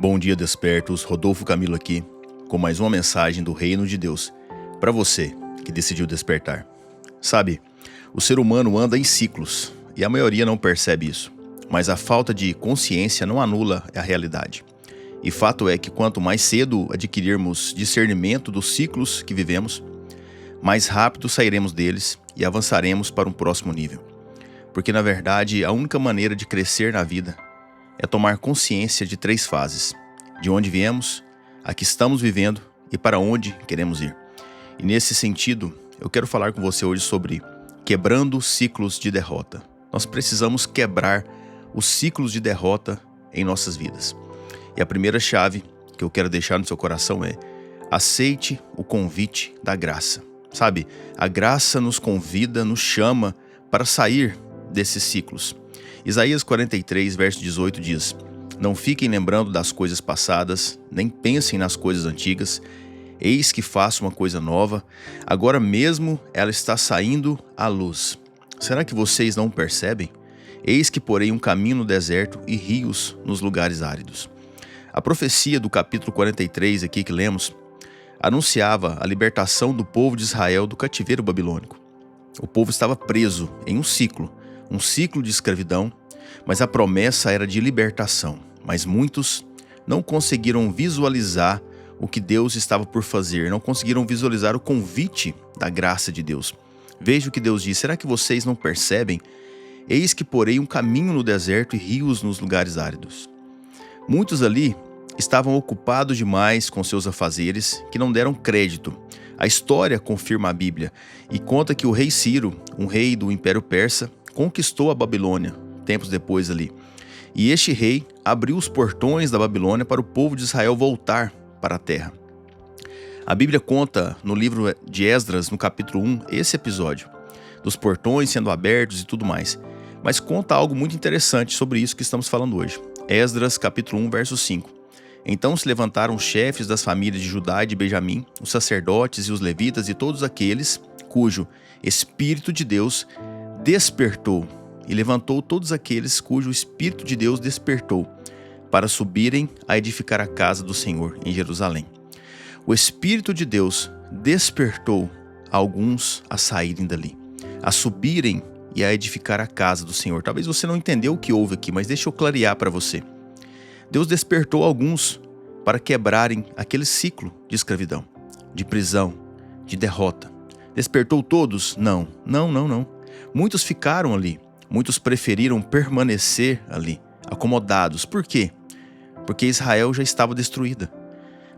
Bom dia, despertos. Rodolfo Camilo aqui, com mais uma mensagem do Reino de Deus para você que decidiu despertar. Sabe, o ser humano anda em ciclos e a maioria não percebe isso, mas a falta de consciência não anula a realidade. E fato é que quanto mais cedo adquirirmos discernimento dos ciclos que vivemos, mais rápido sairemos deles e avançaremos para um próximo nível. Porque na verdade a única maneira de crescer na vida é tomar consciência de 3 fases: de onde viemos, a que estamos vivendo e para onde queremos ir. E nesse sentido, eu quero falar com você hoje sobre quebrando ciclos de derrota. Nós precisamos quebrar os ciclos de derrota em nossas vidas. E a primeira chave que eu quero deixar no seu coração é: aceite o convite da graça. Sabe, a graça nos convida, nos chama para sair desses ciclos. Isaías 43, verso 18 diz: não fiquem lembrando das coisas passadas, nem pensem nas coisas antigas. Eis que faço uma coisa nova, agora mesmo ela está saindo à luz. Será que vocês não percebem? Eis que porei um caminho no deserto e rios nos lugares áridos. A profecia do capítulo 43 aqui que lemos anunciava a libertação do povo de Israel do cativeiro babilônico. O povo estava preso em um ciclo de escravidão, mas a promessa era de libertação. Mas muitos não conseguiram visualizar o que Deus estava por fazer, não conseguiram visualizar o convite da graça de Deus. Veja o que Deus diz: será que vocês não percebem? Eis que porei um caminho no deserto e rios nos lugares áridos. Muitos ali estavam ocupados demais com seus afazeres que não deram crédito. A história confirma a Bíblia e conta que o rei Ciro, um rei do Império Persa, conquistou a Babilônia, tempos depois ali. E este rei abriu os portões da Babilônia para o povo de Israel voltar para a terra. A Bíblia conta no livro de Esdras, no capítulo 1, esse episódio, dos portões sendo abertos e tudo mais. Mas conta algo muito interessante sobre isso que estamos falando hoje. Esdras, capítulo 1, verso 5. Então se levantaram os chefes das famílias de Judá e de Benjamim, os sacerdotes e os levitas e todos aqueles cujo Espírito de Deus despertou, e levantou todos aqueles cujo Espírito de Deus despertou, para subirem a edificar a casa do Senhor em Jerusalém. O Espírito de Deus despertou alguns a saírem dali, a subirem e a edificar a casa do Senhor. Talvez você não entendeu o que houve aqui, mas deixa eu clarear para você. Deus despertou alguns para quebrarem aquele ciclo de escravidão, de prisão, de derrota. Despertou todos? Não. Muitos ficaram ali. Muitos preferiram permanecer ali, acomodados. Por quê? Porque Israel já estava destruída.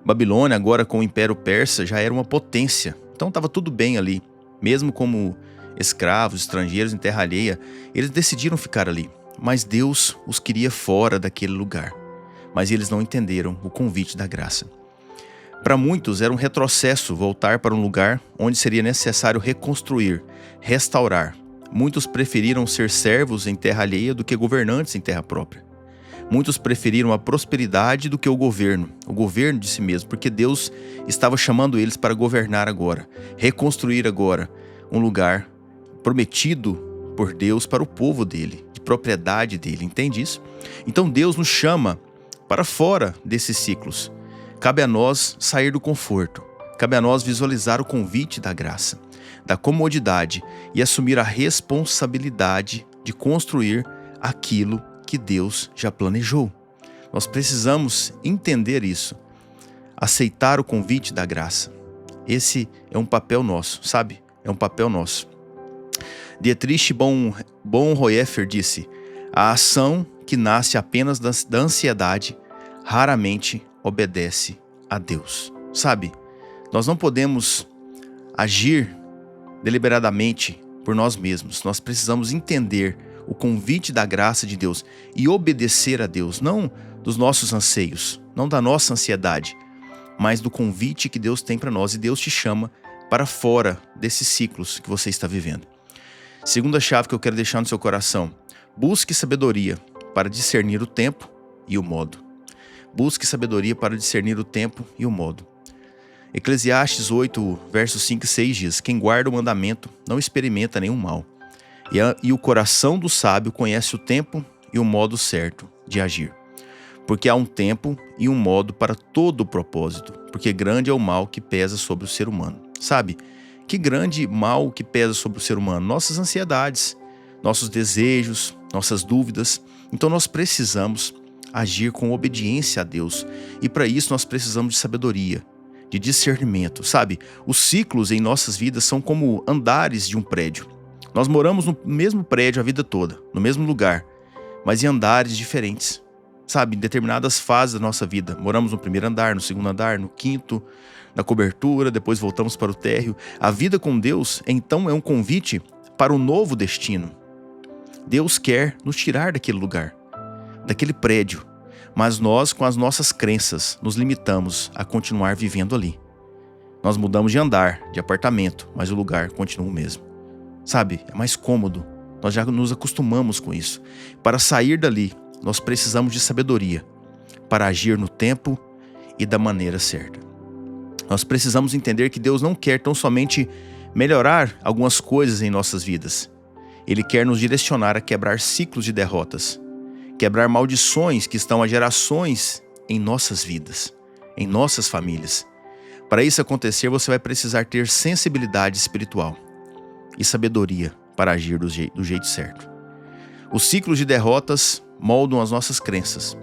Babilônia, agora com o Império Persa, já era uma potência. Então estava tudo bem ali. Mesmo como escravos, estrangeiros em terra alheia, eles decidiram ficar ali. Mas Deus os queria fora daquele lugar. Mas eles não entenderam o convite da graça. Para muitos era um retrocesso voltar para um lugar onde seria necessário reconstruir, restaurar. Muitos preferiram ser servos em terra alheia do que governantes em terra própria. Muitos preferiram a prosperidade do que o governo de si mesmo, porque Deus estava chamando eles para governar agora, reconstruir agora um lugar prometido por Deus para o povo dele, de propriedade dele, entende isso? Então Deus nos chama para fora desses ciclos. Cabe a nós sair do conforto, cabe a nós visualizar o convite da graça, da comodidade e assumir a responsabilidade de construir aquilo que Deus já planejou. Nós precisamos entender isso, aceitar o convite da graça. Esse é um papel nosso, sabe? É um papel nosso. Dietrich Bonhoeffer disse: a ação que nasce apenas da ansiedade raramente obedece a Deus. Sabe, nós não podemos agir deliberadamente por nós mesmos. Nós precisamos entender o convite da graça de Deus e obedecer a Deus, não dos nossos anseios, não da nossa ansiedade, mas do convite que Deus tem para nós, e Deus te chama para fora desses ciclos que você está vivendo. Segunda chave que eu quero deixar no seu coração: busque sabedoria para discernir o tempo e o modo. Busque sabedoria para discernir o tempo e o modo. Eclesiastes 8, versos 5 e 6 diz: quem guarda o mandamento não experimenta nenhum mal, e o coração do sábio conhece o tempo e o modo certo de agir. Porque há um tempo e um modo para todo o propósito, porque grande é o mal que pesa sobre o ser humano. Sabe, que grande mal que pesa sobre o ser humano? Nossas ansiedades, nossos desejos, nossas dúvidas. Então nós precisamos agir com obediência a Deus. E para isso nós precisamos de sabedoria, de discernimento. Sabe, os ciclos em nossas vidas são como andares de um prédio. Nós moramos no mesmo prédio a vida toda, no mesmo lugar, mas em andares diferentes. Sabe, em determinadas fases da nossa vida. Moramos no primeiro andar, no segundo andar, no quinto, na cobertura, depois voltamos para o térreo. A vida com Deus, então, é um convite para um novo destino. Deus quer nos tirar daquele lugar, daquele prédio, mas nós, com as nossas crenças, nos limitamos a continuar vivendo ali. Nós mudamos de andar, de apartamento, mas o lugar continua o mesmo. Sabe, é mais cômodo, nós já nos acostumamos com isso. Para sair dali, nós precisamos de sabedoria, para agir no tempo e da maneira certa. Nós precisamos entender que Deus não quer tão somente melhorar algumas coisas em nossas vidas. Ele quer nos direcionar a quebrar ciclos de derrotas, quebrar maldições que estão há gerações em nossas vidas, em nossas famílias. Para isso acontecer, você vai precisar ter sensibilidade espiritual e sabedoria para agir do jeito certo. Os ciclos de derrotas moldam as nossas crenças,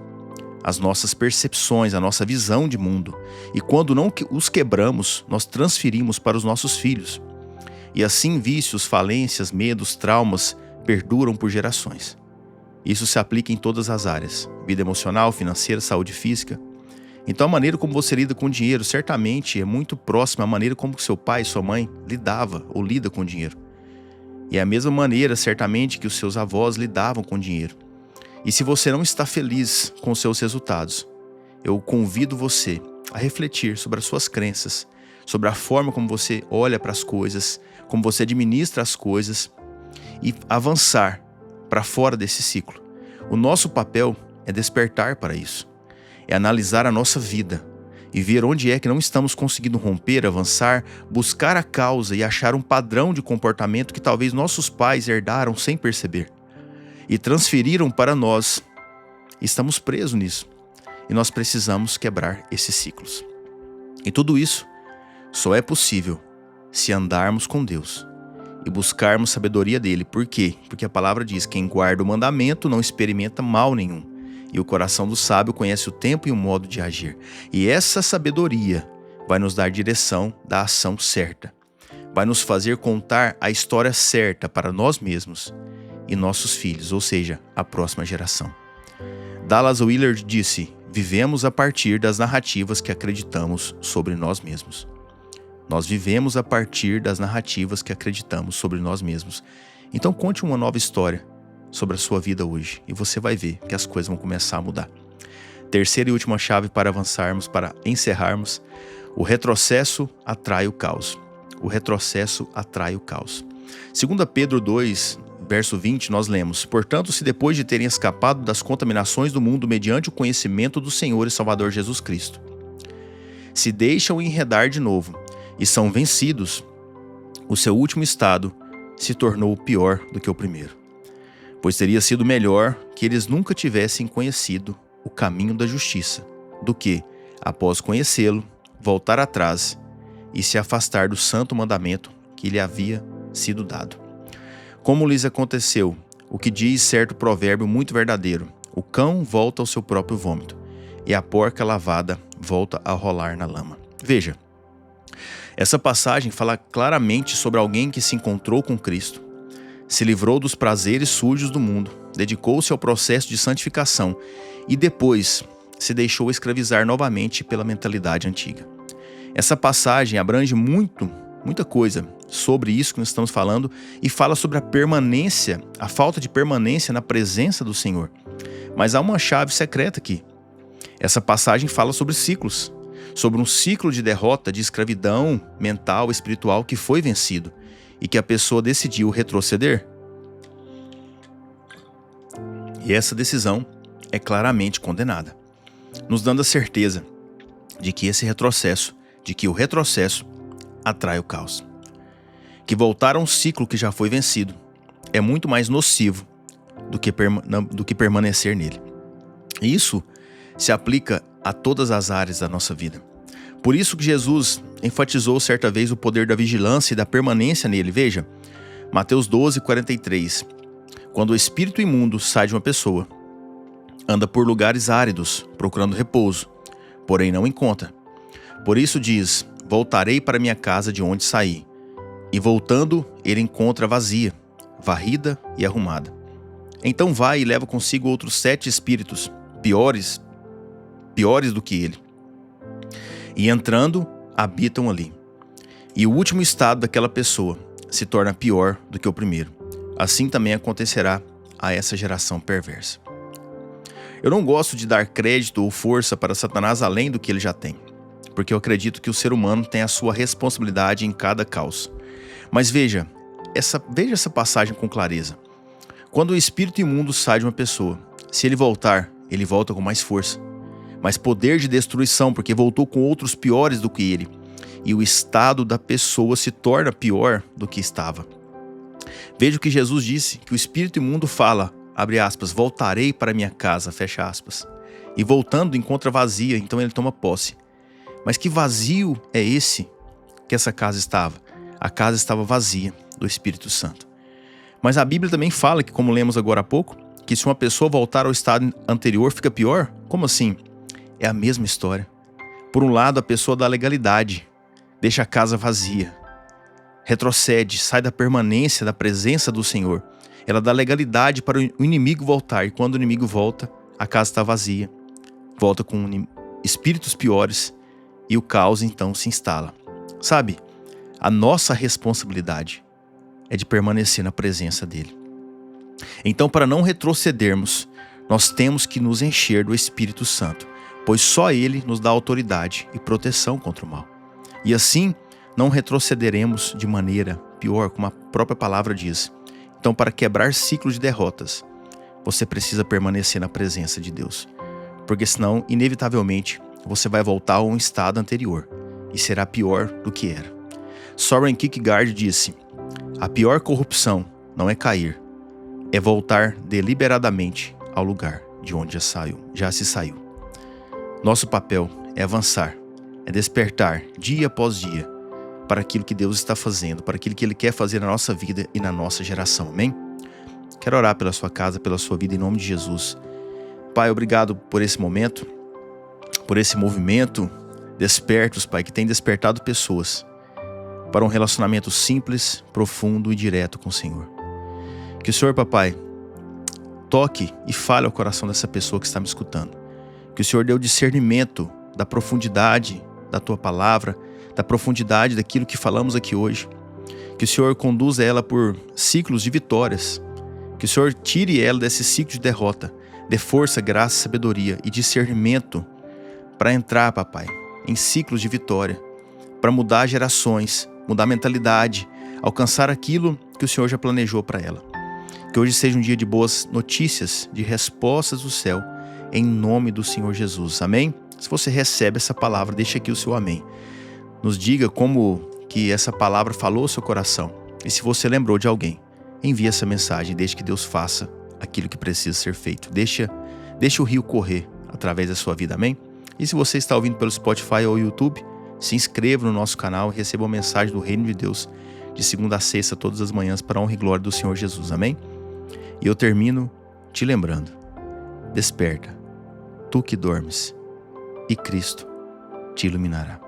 as nossas percepções, a nossa visão de mundo. E quando não os quebramos, nós transferimos para os nossos filhos. E assim vícios, falências, medos, traumas perduram por gerações. Isso se aplica em todas as áreas: vida emocional, financeira, saúde física. Então a maneira como você lida com o dinheiro certamente é muito próxima à maneira como seu pai e sua mãe lidava ou lida com o dinheiro. E é a mesma maneira, certamente, que os seus avós lidavam com o dinheiro. E se você não está feliz com os seus resultados, eu convido você a refletir sobre as suas crenças, sobre a forma como você olha para as coisas, como você administra as coisas e avançar para fora desse ciclo. O nosso papel é despertar para isso, é analisar a nossa vida e ver onde é que não estamos conseguindo romper, avançar, buscar a causa e achar um padrão de comportamento que talvez nossos pais herdaram sem perceber e transferiram para nós. Estamos presos nisso e nós precisamos quebrar esses ciclos. E tudo isso só é possível se andarmos com Deus e buscarmos sabedoria dele. Por quê? Porque a palavra diz: quem guarda o mandamento não experimenta mal nenhum, e o coração do sábio conhece o tempo e o modo de agir. E essa sabedoria vai nos dar direção da ação certa, vai nos fazer contar a história certa para nós mesmos e nossos filhos, ou seja, a próxima geração. Dallas Willard disse: vivemos a partir das narrativas que acreditamos sobre nós mesmos. Nós vivemos a partir das narrativas que acreditamos sobre nós mesmos. Então conte uma nova história sobre a sua vida hoje e você vai ver que as coisas vão começar a mudar. Terceira e última chave para avançarmos, para encerrarmos: o retrocesso atrai o caos. O retrocesso atrai o caos. 2 Pedro 2, verso 20, nós lemos: portanto, se depois de terem escapado das contaminações do mundo mediante o conhecimento do Senhor e Salvador Jesus Cristo, se deixam enredar de novo e são vencidos, o seu último estado se tornou pior do que o primeiro. Pois teria sido melhor que eles nunca tivessem conhecido o caminho da justiça, do que, após conhecê-lo, voltar atrás e se afastar do santo mandamento que lhe havia sido dado. Como lhes aconteceu o que diz certo provérbio muito verdadeiro: o cão volta ao seu próprio vômito, e a porca lavada volta a rolar na lama. Veja, essa passagem fala claramente sobre alguém que se encontrou com Cristo, se livrou dos prazeres sujos do mundo, dedicou-se ao processo de santificação e depois se deixou escravizar novamente pela mentalidade antiga. Essa passagem abrange muita coisa sobre isso que nós estamos falando e fala sobre a permanência, a falta de permanência na presença do Senhor. Mas há uma chave secreta aqui. Essa passagem fala sobre ciclos, sobre um ciclo de derrota, de escravidão mental, espiritual que foi vencido e que a pessoa decidiu retroceder. E essa decisão é claramente condenada, nos dando a certeza de que o retrocesso atrai o caos. Que voltar a um ciclo que já foi vencido é muito mais nocivo do que permanecer nele. E isso se aplica a todas as áreas da nossa vida. Por isso que Jesus enfatizou certa vez o poder da vigilância e da permanência nele. Veja, Mateus 12, 43. Quando o espírito imundo sai de uma pessoa, anda por lugares áridos, procurando repouso, porém não encontra. Por isso diz: voltarei para minha casa de onde saí. E voltando, ele encontra vazia, varrida e arrumada. Então vai e leva consigo outros 7 espíritos, piores do que ele. E entrando, habitam ali. E o último estado daquela pessoa se torna pior do que o primeiro. Assim também acontecerá a essa geração perversa. Eu não gosto de dar crédito ou força para Satanás além do que ele já tem, porque eu acredito que o ser humano tem a sua responsabilidade em cada caos. Mas veja essa passagem com clareza. Quando o espírito imundo sai de uma pessoa, se ele voltar, ele volta com mais força, mais poder de destruição, porque voltou com outros piores do que ele. E o estado da pessoa se torna pior do que estava. Veja o que Jesus disse, que o espírito imundo fala, abre aspas, voltarei para minha casa, fecha aspas. E voltando encontra vazia, então ele toma posse. Mas que vazio é esse que essa casa estava? A casa estava vazia do Espírito Santo. Mas a Bíblia também fala que, como lemos agora há pouco, que se uma pessoa voltar ao estado anterior fica pior? Como assim? É a mesma história. Por um lado, a pessoa dá legalidade, deixa a casa vazia, retrocede, sai da permanência, da presença do Senhor. Ela dá legalidade para o inimigo voltar, e quando o inimigo volta, a casa está vazia, volta com espíritos piores e o caos então se instala. Sabe, a nossa responsabilidade é de permanecer na presença dele. Então, para não retrocedermos, nós temos que nos encher do Espírito Santo, pois só ele nos dá autoridade e proteção contra o mal. E assim, não retrocederemos de maneira pior, como a própria palavra diz. Então, para quebrar ciclos de derrotas, você precisa permanecer na presença de Deus. Porque senão, inevitavelmente, você vai voltar a um estado anterior e será pior do que era. Soren Kierkegaard disse: a pior corrupção não é cair, é voltar deliberadamente ao lugar de onde já se saiu. Nosso papel é avançar, é despertar dia após dia para aquilo que Deus está fazendo, para aquilo que Ele quer fazer na nossa vida e na nossa geração. Amém? Quero orar pela sua casa, pela sua vida, em nome de Jesus. Pai, obrigado por esse momento, por esse movimento Despertos, Pai, que tem despertado pessoas para um relacionamento simples, profundo e direto com o Senhor. Que o Senhor, Papai, toque e fale ao coração dessa pessoa que está me escutando. Que o Senhor dê o discernimento da profundidade da Tua Palavra, da profundidade daquilo que falamos aqui hoje. Que o Senhor conduza ela por ciclos de vitórias. Que o Senhor tire ela desse ciclo de derrota. Dê força, graça, sabedoria e discernimento para entrar, Papai, em ciclos de vitória. Para mudar gerações, mudar a mentalidade, alcançar aquilo que o Senhor já planejou para ela. Que hoje seja um dia de boas notícias, de respostas do céu, em nome do Senhor Jesus. Amém? Se você recebe essa palavra, deixa aqui o seu amém. Nos diga como que essa palavra falou ao seu coração. E se você lembrou de alguém, envie essa mensagem, deixe que Deus faça aquilo que precisa ser feito. Deixa o rio correr através da sua vida, amém? E se você está ouvindo pelo Spotify ou YouTube, se inscreva no nosso canal e receba uma mensagem do Reino de Deus de segunda a sexta, todas as manhãs, para a honra e glória do Senhor Jesus, amém? E eu termino te lembrando: desperta, tu que dormes, e Cristo te iluminará.